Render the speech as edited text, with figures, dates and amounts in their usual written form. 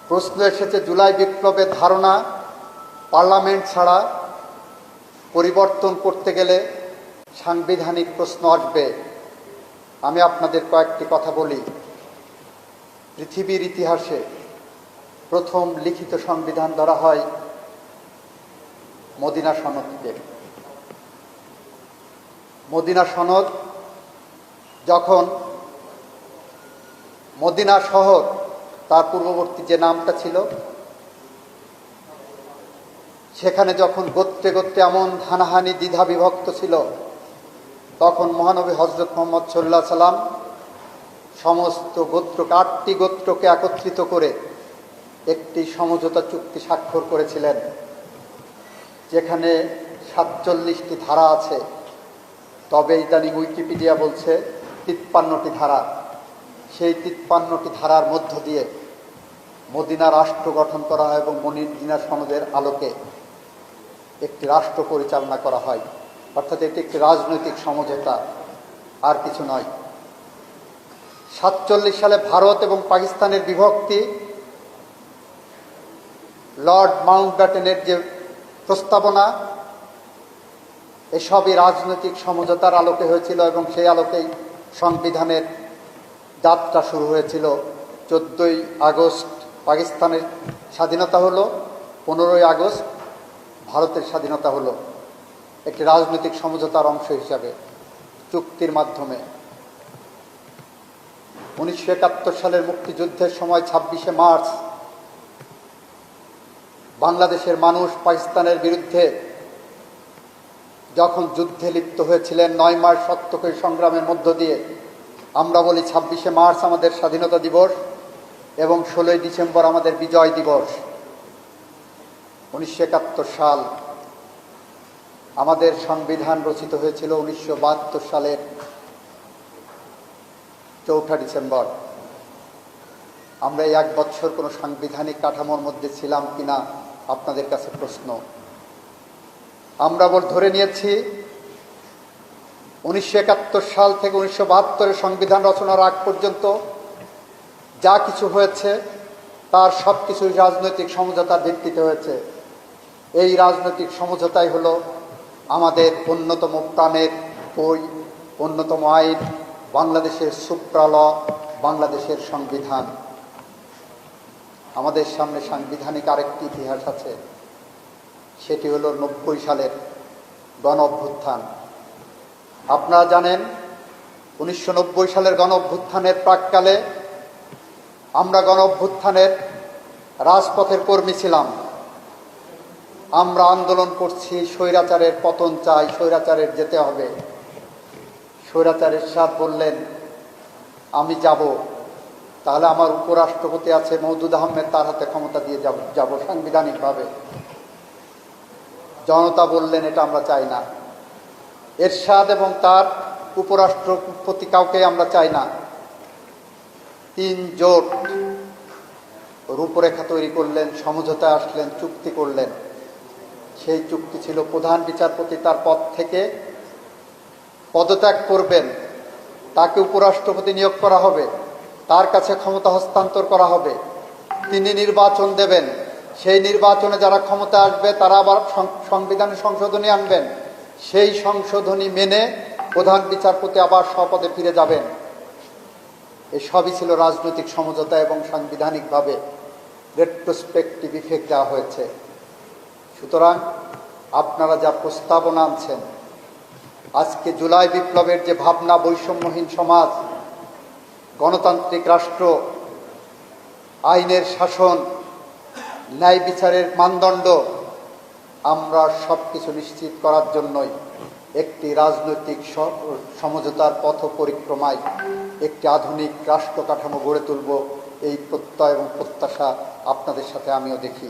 প্রশ্ন এসেছে জুলাই বিপ্লবের ধারণা পার্লামেন্ট ছাড়া পরিবর্তন করতে গেলে সাংবিধানিক প্রশ্ন আসবে। আমি আপনাদের কয়েকটি কথা বলি। পৃথিবীর ইতিহাসে প্রথম লিখিত সংবিধান ধরা হয় মদিনা সনদকে। মদিনা সনদ যখন মদিনা শহর, তার পূর্ববর্তী যে নামটা ছিল, সেখানে যখন গোত্রে গোত্রে এমন হানাহানি দ্বিধা বিভক্ত ছিল, তখন মহানবী হযরত মুহাম্মদ সাল্লাল্লাহু আলাইহি সাল্লাম সমস্ত গোত্রকে, 8টি গোত্রকে একত্রিত করে একটি সমঝোতা চুক্তি স্বাক্ষর করেছিলেন, যেখানে 47টি ধারা আছে। তবে ইদানিং উইকিপিডিয়া বলছে 53টি ধারা। সেই 53টি ধারার মধ্য দিয়ে মদিনা রাষ্ট্র গঠন করা হয় এবং মদিনা সনদের আলোকে একটি রাষ্ট্র পরিচালনা করা হয়। অর্থাৎ এটি একটি রাজনৈতিক সমঝোতা, আর কিছু নয়। 47 সালে ভারত এবং পাকিস্তানের বিভক্তি লর্ড মাউন্টব্যাটেনের যে প্রস্তাবনা, এসবই রাজনৈতিক সমঝোতার আলোকে হয়েছিল এবং সেই আলোকেই সংবিধানের যাত্রা শুরু হয়েছিল। 14ই আগস্ট পাকিস্তানের স্বাধীনতা হলো, 15ই আগস্ট ভারতের স্বাধীনতা হলো, একটি রাজনৈতিক সমঝোতার অংশ হিসাবে চুক্তির মাধ্যমে। 1971 সালের মুক্তিযুদ্ধের সময় 26শে মার্চ বাংলাদেশের মানুষ পাকিস্তানের বিরুদ্ধে যখন যুদ্ধে লিপ্ত হয়েছিলেন, 9 মাস রক্তক্ষয়ী সংগ্রামের মধ্য দিয়ে, আমরা বলি 26শে মার্চ আমাদের স্বাধীনতা দিবস এবং 16ই ডিসেম্বর আমাদের বিজয় দিবস। 1971 সাল। আমাদের সংবিধান রচিত হয়েছিল 1972 সালের 4ঠা ডিসেম্বর। আমরা এই 1 বছর কোনো সাংবিধানিক কাঠামোর মধ্যে ছিলাম কিনা আপনাদের কাছে প্রশ্ন। আমরা ধরে নিয়েছি 1971 সাল থেকে 1972 সংবিধান রচনার আগ পর্যন্ত যা কিছু হয়েছে তার সব কিছুই রাজনৈতিক সমঝোতার ভিত্তিতে হয়েছে। এই রাজনৈতিক সমঝোতাই হলো আমাদের অন্যতম প্রাণের বই, অন্যতম আইন, বাংলাদেশের সুপ্রা ল, বাংলাদেশের সংবিধান। আমাদের সামনে সাংবিধানিক আরেকটি ইতিহাস আছে, সেটি হলো 90 সালের গণ অভ্যুত্থান। আপনারা জানেন 1990 সালের গণ অভ্যুত্থানের প্রাক্কালে আমরা গণ অভ্যুত্থানের রাজপথের কর্মী ছিলাম। আমরা আন্দোলন করছি, স্বৈরাচারের পতন চাই, স্বৈরাচারের যেতে হবে। স্বৈরাচারের সাথ বললেন আমি যাব, তাহলে আমার উপরাষ্ট্রপতি আছে মওদুদ আহমেদ, তার হাতে ক্ষমতা দিয়ে যাব সাংবিধানিকভাবে। জনতা বললেন এটা আমরা চাই না। এরশাদ এবং তার উপরাষ্ট্রপতি কাউকে আমরা চাই না। 3 জোট রূপরেখা তৈরি করলেন, সমঝোতায় আসলেন, চুক্তি করলেন। সেই চুক্তি ছিল প্রধান বিচারপতি তার পদ থেকে পদত্যাগ করবেন, তাকে উপরাষ্ট্রপতি নিয়োগ করা হবে, তার কাছে ক্ষমতা হস্তান্তর করা হবে, তিনি নির্বাচন দেবেন, সেই নির্বাচনে যারা ক্ষমতা আসবে তারা আবার সংবিধানে সংশোধনী আনবেন, সেই সংশোধনী মেনে প্রধান বিচারপতি আবার স্বপদে ফিরে যাবেন। এসবই ছিল রাজনৈতিক সমঝোতা এবং সাংবিধানিকভাবে রেট্রোস্পেক্টিভ ইফেক্ট দেওয়া হয়েছে। সুতরাং আপনারা যা প্রস্তাবনা আনছেন, আজকে জুলাই বিপ্লবের যে ভাবনা, বৈষম্যহীন সমাজ, গণতান্ত্রিক রাষ্ট্র, আইনের শাসন, ন্যায় বিচারের মানদণ্ড, আমরা সব কিছু নিশ্চিত করার জন্যই একটি রাজনৈতিক সমঝোতার পথ পরিক্রমায় একটি আধুনিক রাষ্ট্র কাঠামো গড়ে তুলব, এই প্রত্যয় এবং প্রত্যাশা আপনাদের সাথে আমিও দেখি।